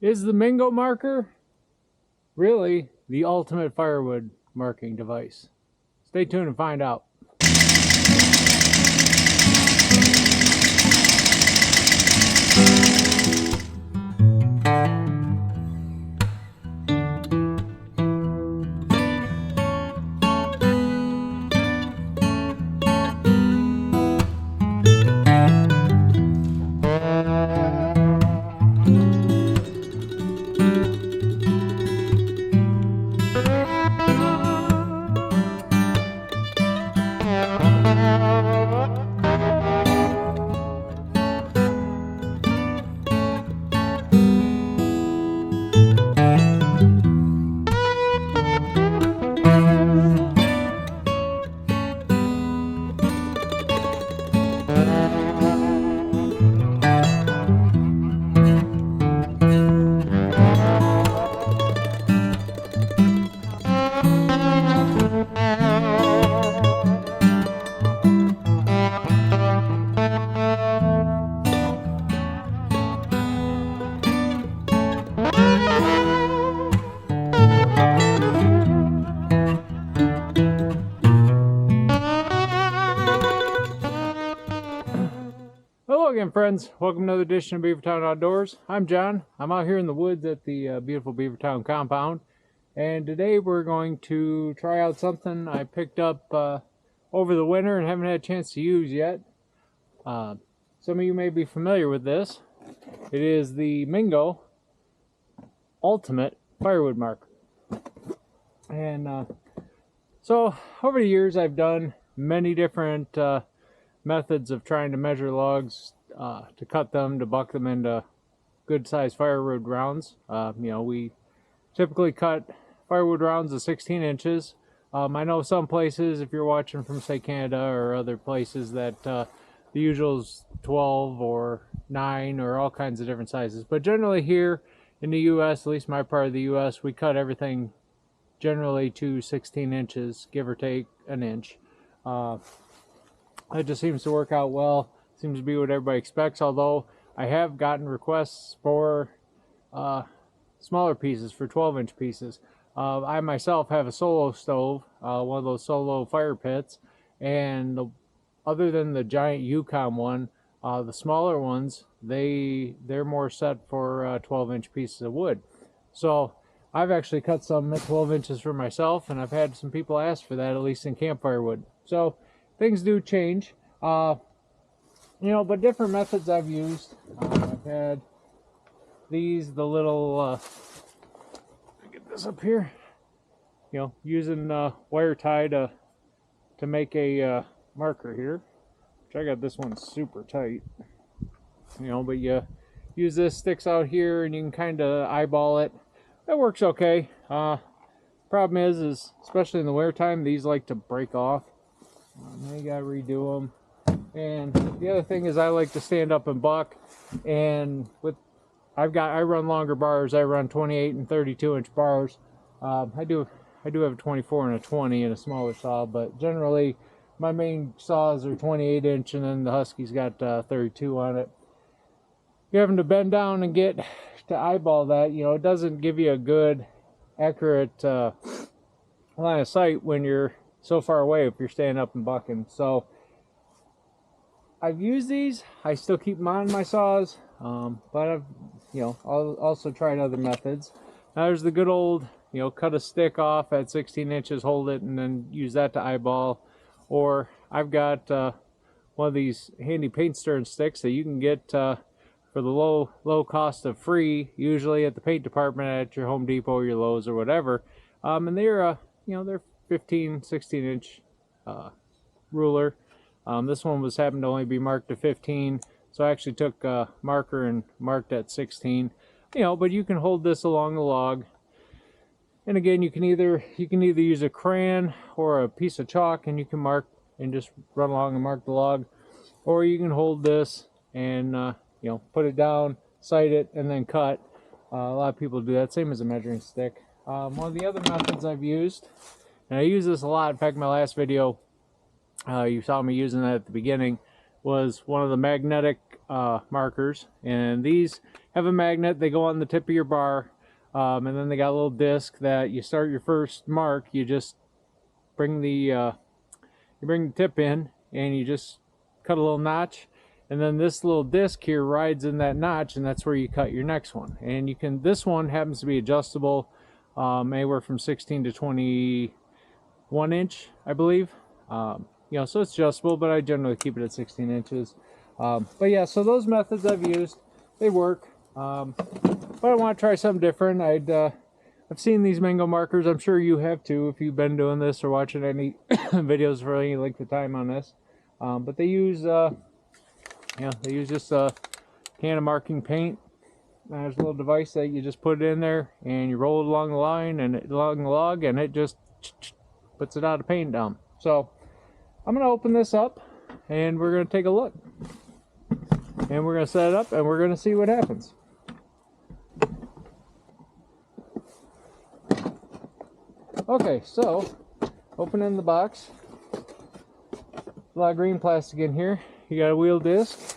Is the Mingo marker really the ultimate firewood marking device? Stay tuned and find out. Hello again, friends. Welcome to another edition of Beavertown Outdoors. I'm John. I'm out here in the woods at the beautiful Beavertown compound, and today we're going to try out something I picked up over the winter and haven't had a chance to use yet. Some of you may be familiar with this. It is the Mingo Ultimate Firewood Marker. And so over the years I've done many different methods of trying to measure logs, to cut them, to buck them into good sized firewood rounds. We typically cut firewood rounds of 16 inches. I know some places, if you're watching from say Canada or other places, that the usual is 12 or 9 or all kinds of different sizes. But generally here in the US, at least my part of the US, we cut everything generally to 16 inches, give or take an inch. It just seems to work out well. Seems to be what everybody expects, although I have gotten requests for smaller pieces, for 12-inch pieces. I myself have a solo stove, one of those solo fire pits, and other than the giant Yukon one, the smaller ones, they're more set for 12-inch pieces of wood. So I've actually cut some at 12 inches for myself, and I've had some people ask for that, at least in campfire wood. So things do change, but different methods I've used. I've had these, the little, let me get this up here, using wire tie to make a marker here, which I got this one super tight, but you use this, sticks out here, and you can kind of eyeball it. That works okay. Problem is especially in the winter time, these like to break off. You gotta redo them. And the other thing is I like to stand up and buck, and I run longer bars. I run 28 and 32 inch bars. I do have a 24 and a 20 and a smaller saw, but generally my main saws are 28 inch, and then the Husky's got 32 on it. You're having to bend down and get to eyeball that. It doesn't give you a good accurate line of sight when you're so far away if you're standing up and bucking. So I've used these. I still keep them on my saws, but I've also tried other methods. Now there's the good old cut a stick off at 16 inches, hold it, and then use that to eyeball. Or I've got one of these handy paint stirring sticks that you can get for the low cost of free, usually at the paint department at your Home Depot or your Lowe's or whatever. And they're they're 15, 16 inch ruler. This one happened to only be marked to 15, so I actually took a marker and marked at 16. But you can hold this along the log, and again you can either use a crayon or a piece of chalk, and you can mark and just run along and mark the log, or you can hold this and put it down, sight it, and then cut. A lot of people do that, same as a measuring stick. One of the other methods I've used, and I use this a lot, in fact my last video you saw me using that at the beginning, was one of the magnetic markers, and these have a magnet. They go on the tip of your bar, and then they got a little disc that you start your first mark. You just bring the tip in, and you just cut a little notch, and then this little disc here rides in that notch, and that's where you cut your next one. And you can, this one happens to be adjustable, anywhere from 16 to 21 inch, I believe. You know, so it's adjustable, but I generally keep it at 16 inches. But yeah, so those methods I've used, they work. But I want to try something different. I've seen these Mingo markers. I'm sure you have too if you've been doing this or watching any videos for any length of time on this. But they use, they use just a can of marking paint. There's a little device that you just put it in there and you roll it along the line and along the log, and it just puts it out of paint down. So I'm going to open this up and we're going to take a look. And we're going to set it up and we're going to see what happens. Okay, so opening the box. A lot of green plastic in here. You got a wheel disc.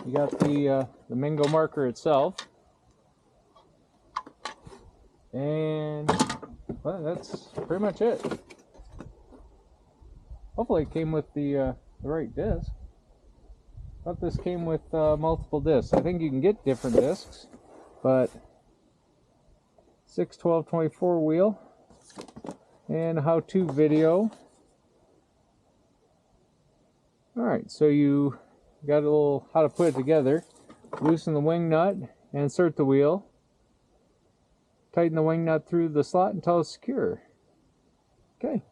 You got the Mingo marker itself. And well, that's pretty much it. Hopefully it came with the right disc. Thought this came with multiple discs. I think you can get different discs, but 6, 12, 24 wheel and a how-to video. Alright, so you got a little how to put it together. Loosen the wing nut and insert the wheel. Tighten the wing nut through the slot until it's secure. Okay.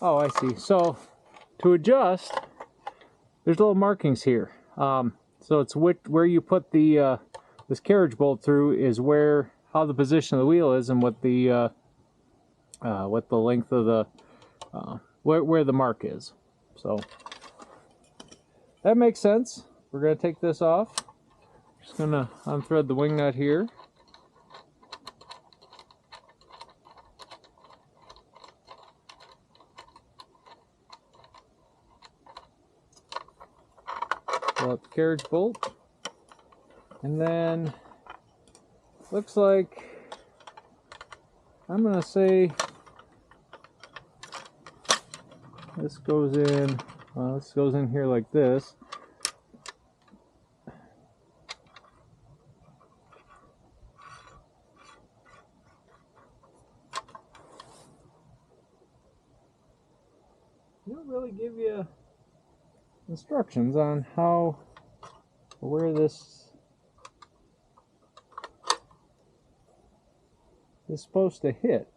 Oh, I see. So to adjust, there's little markings here. So it's where you put the this carriage bolt through is how the position of the wheel is and what the length of the where the mark is. So that makes sense. We're going to take this off. Just going to unthread the wing nut here. Pull out the carriage bolt, and then looks like I'm gonna say this goes in. This goes in here like this. They don't really give you instructions on how or where this is supposed to hit.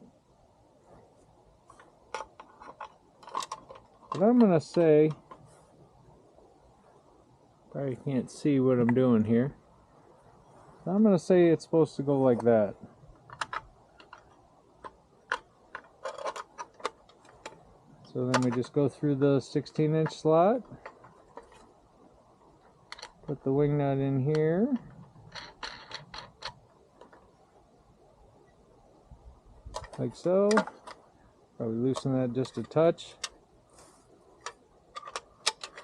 But I'm going to say, probably can't see what I'm doing here. I'm going to say it's supposed to go like that. So then we just go through the 16-inch slot. Put the wing nut in here. Like so. Probably loosen that just a touch.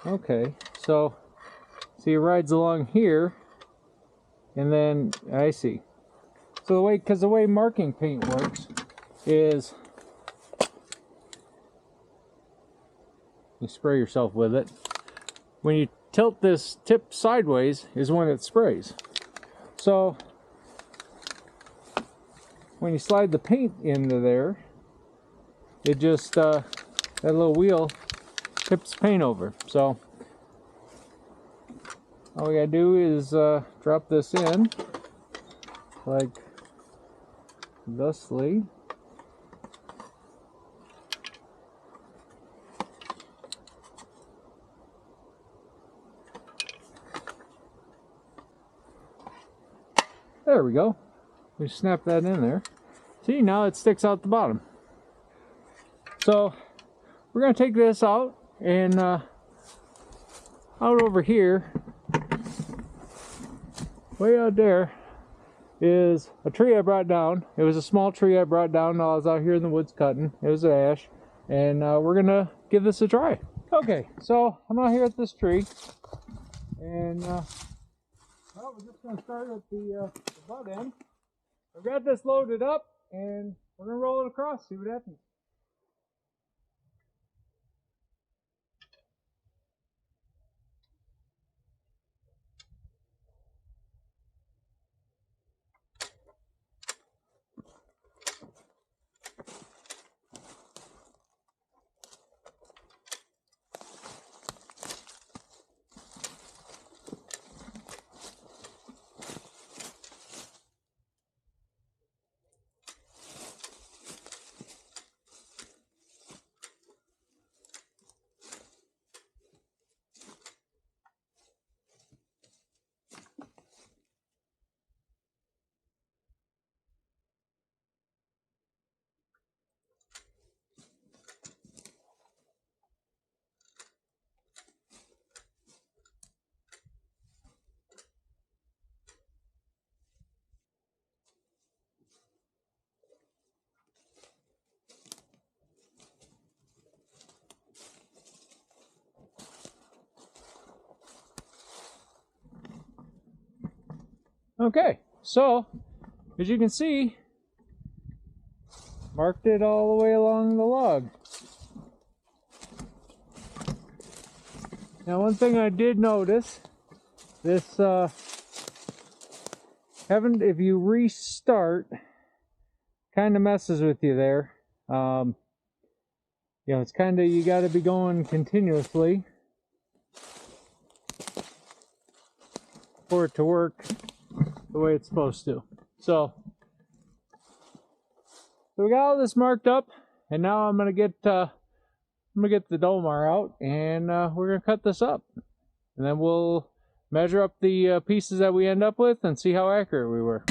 Okay, so see, it rides along here, and then I see. So the way marking paint works is you spray yourself with it. When you tilt this tip sideways is when it sprays. So when you slide the paint into there, it just that little wheel tips paint over. So all we gotta do is drop this in like thusly. There we go. We snap that in there. See, now it sticks out the bottom. So we're going to take this out, and out over here, way out there, is a tree I brought down. It was a small tree I brought down while I was out here in the woods cutting. It was an ash. and we're gonna give this a try. Okay, so I'm out here at this tree, and well, we're just gonna start at the butt end. I've got this loaded up, and we're gonna roll it across, see what happens. Okay, so as you can see, marked it all the way along the log. Now, one thing I did notice, this if you restart, kind of messes with you there. You know, it's kind of, you got to be going continuously for it to work the way it's supposed to. So we got all this marked up, and now I'm gonna get the Dolmar out, and we're gonna cut this up, and then we'll measure up the pieces that we end up with and see how accurate we were.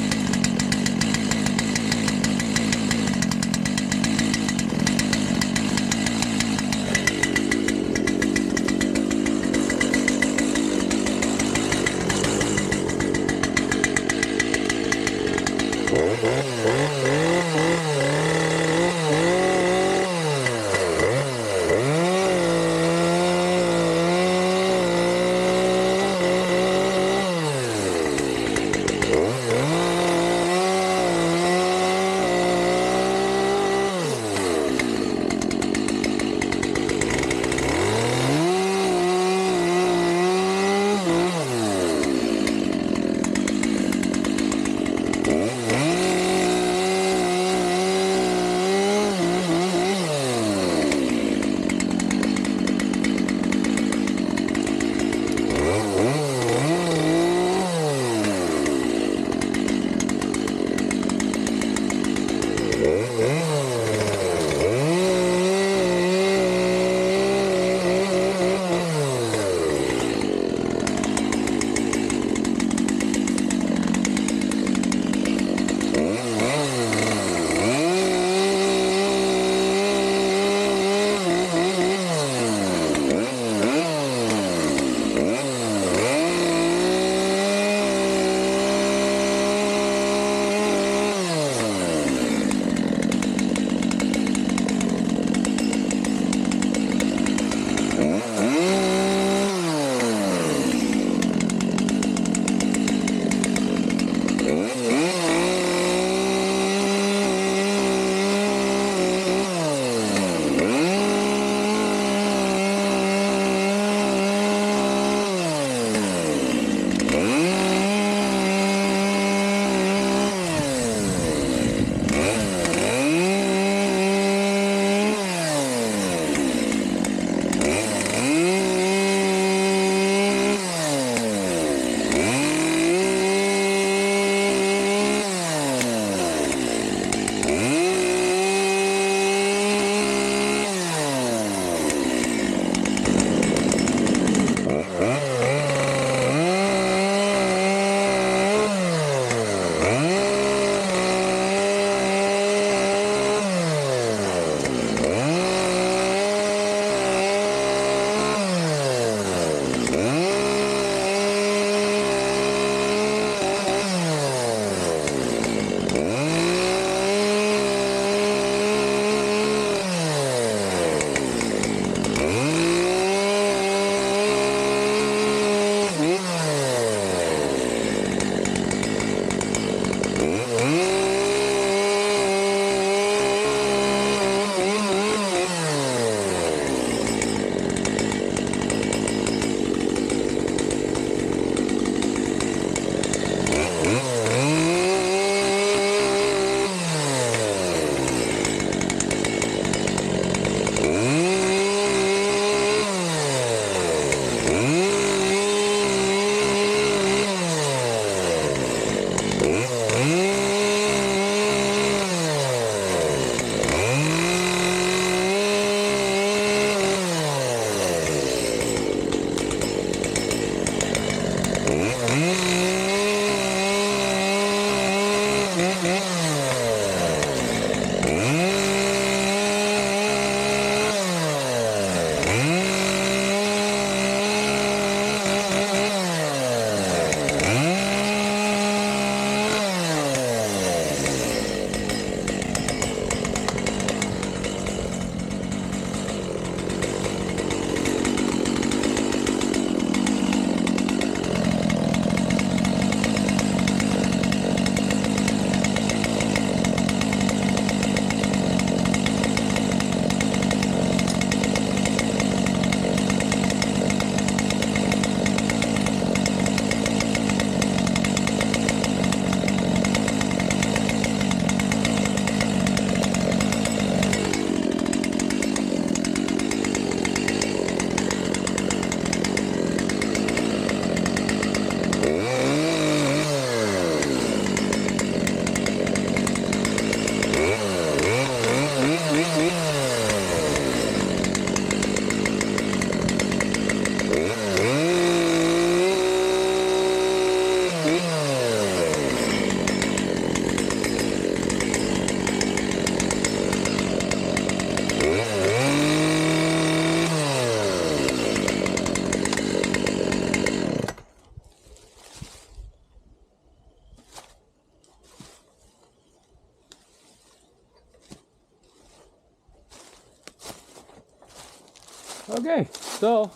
Okay, so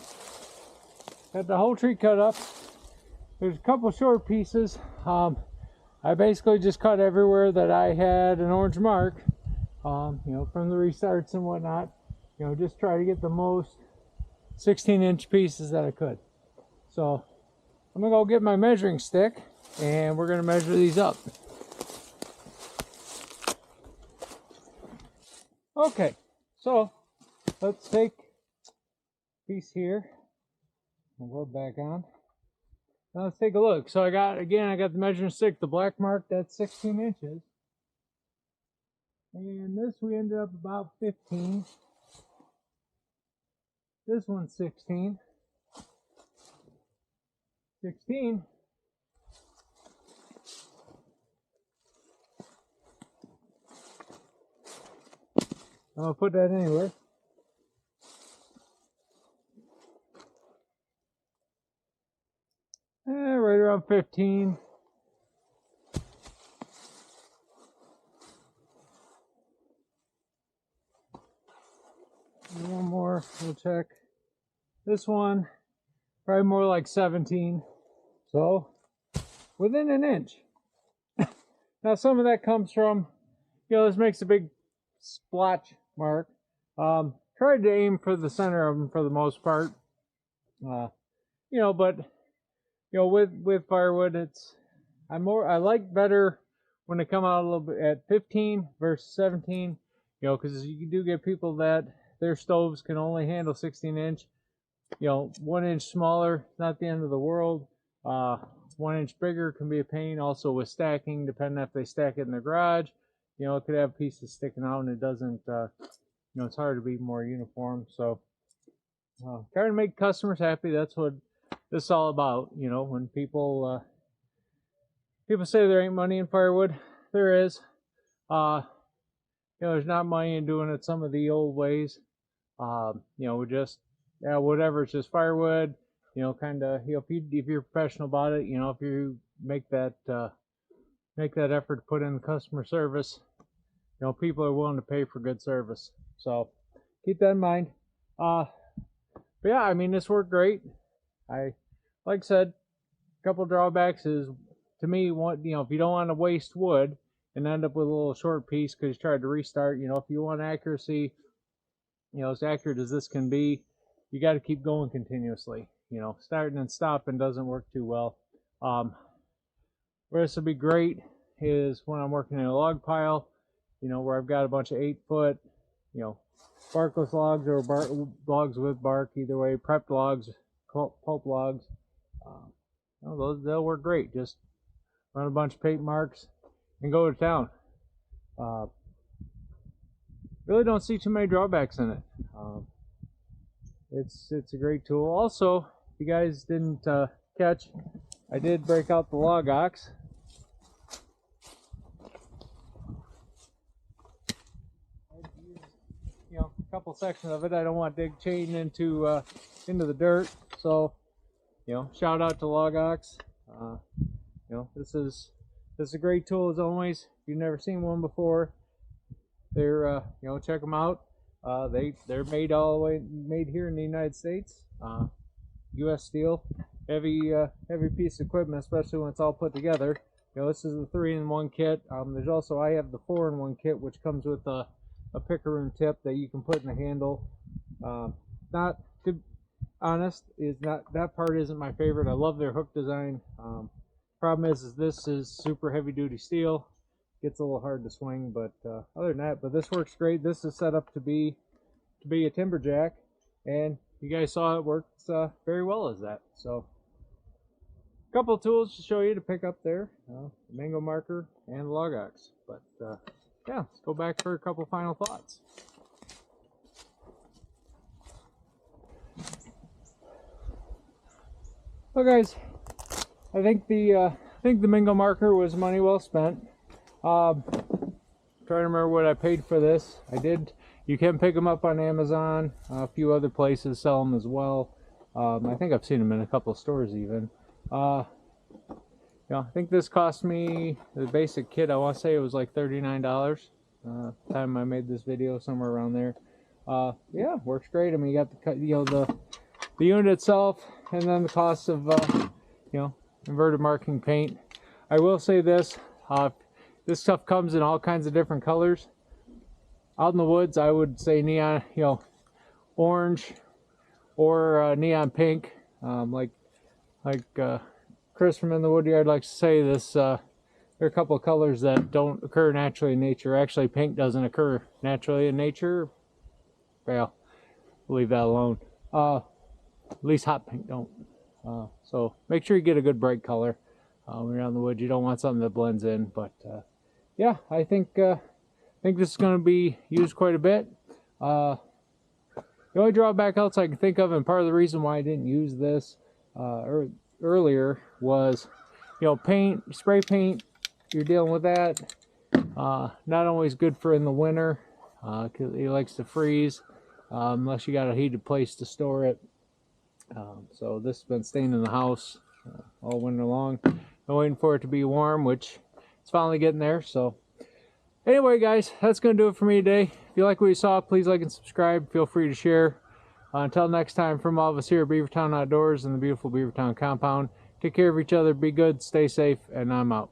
got the whole tree cut up. There's a couple short pieces. I basically just cut everywhere that I had an orange mark, you know, from the restarts and whatnot. You know, just try to get the most 16-inch pieces that I could. So I'm gonna go get my measuring stick and we're gonna measure these up. Okay, so let's take a piece here. We'll go back on. Now let's take a look. So I got the measuring stick, the black mark, that's 16 inches. And this we ended up about 15. This one's 16. 16. I'm gonna put that anywhere. Right around 15. And one more, we'll check. This one, probably more like 17. So, within an inch. Now some of that comes from, you know, this makes a big splotch mark. Tried to aim for the center of them for the most part. You know, but you know, with firewood, I like better when they come out a little bit at 15 versus 17. You know, because you do get people that their stoves can only handle 16-inch. You know, 1 inch smaller, not the end of the world. 1 inch bigger can be a pain. Also with stacking, depending if they stack it in their garage, you know, it could have pieces sticking out and it doesn't, you know, it's hard to be more uniform. So, trying to make customers happy, that's what this is all about. You know, when people say there ain't money in firewood, there is. You know, there's not money in doing it some of the old ways. You know, we just, yeah, whatever, it's just firewood. You know, kind of, you know, if you're professional about it, you know, if you make that effort to put in customer service, you know, people are willing to pay for good service. So keep that in mind. But yeah, I mean, this worked great. Like I said, a couple drawbacks is, to me, one, you know, if you don't want to waste wood and end up with a little short piece because you tried to restart, you know, if you want accuracy, you know, as accurate as this can be, you got to keep going continuously. You know, starting and stopping doesn't work too well. Where this would be great is when I'm working in a log pile, you know, where I've got a bunch of 8-foot, you know, barkless logs or logs with bark, either way, prepped logs, pulp logs. You know, they'll work great. Just run a bunch of paint marks and go to town. Really don't see too many drawbacks in it. It's a great tool. Also, if you guys didn't catch, I did break out the LogOx. You know, a couple sections of it. I don't want to dig chain into the dirt. So, you know, shout out to LogOx. You know, this is a great tool as always. If you've never seen one before, they're you know, check them out. They're made here in the United States. U.S. steel, heavy piece of equipment, especially when it's all put together. You know, this is the 3-in-1 kit. There's also, I have the 4-in-1 kit, which comes with a picaroon tip that you can put in the handle. Not to be honest, that part isn't my favorite. I love their hook design. Problem is this is super heavy duty steel. Gets a little hard to swing, but other than that, but this works great. This is set up to be a timberjack, and you guys saw it works very well as that. So, a couple of tools to show you to pick up there: the Mingo marker and the LogOx. But yeah, let's go back for a couple final thoughts. Well, guys, I think the Mingo marker was money well spent. Trying to remember what I paid for this. You can pick them up on Amazon. A few other places sell them as well. I think I've seen them in a couple of stores even. You know, I think this cost me, the basic kit, I want to say it was like $39. Time I made this video, somewhere around there. Yeah, works great. I mean, you got the the unit itself, and then the cost of inverted marking paint. I will say this: this stuff comes in all kinds of different colors. Out in the woods, I would say neon, orange or neon pink. Like Chris from In the Woodyard likes to say, this there are a couple of colors that don't occur naturally in nature. Actually, pink doesn't occur naturally in nature. Well, we'll leave that alone. At least hot pink don't. So make sure you get a good bright color when you're out in the woods. You don't want something that blends in. But yeah, I think this is going to be used quite a bit. The only drawback else I can think of, and part of the reason why I didn't use this earlier, was paint, spray paint. You're dealing with that. Not always good for in the winter because it likes to freeze unless you got a heated place to store it. So this has been staying in the house all winter long. I'm waiting for it to be warm, which it's finally getting there. So anyway, guys, that's going to do it for me today. If you like what you saw, please like and subscribe. Feel free to share. Until next time, from all of us here at Beavertown Outdoors and the beautiful Beavertown compound, take care of each other, be good, stay safe, and I'm out.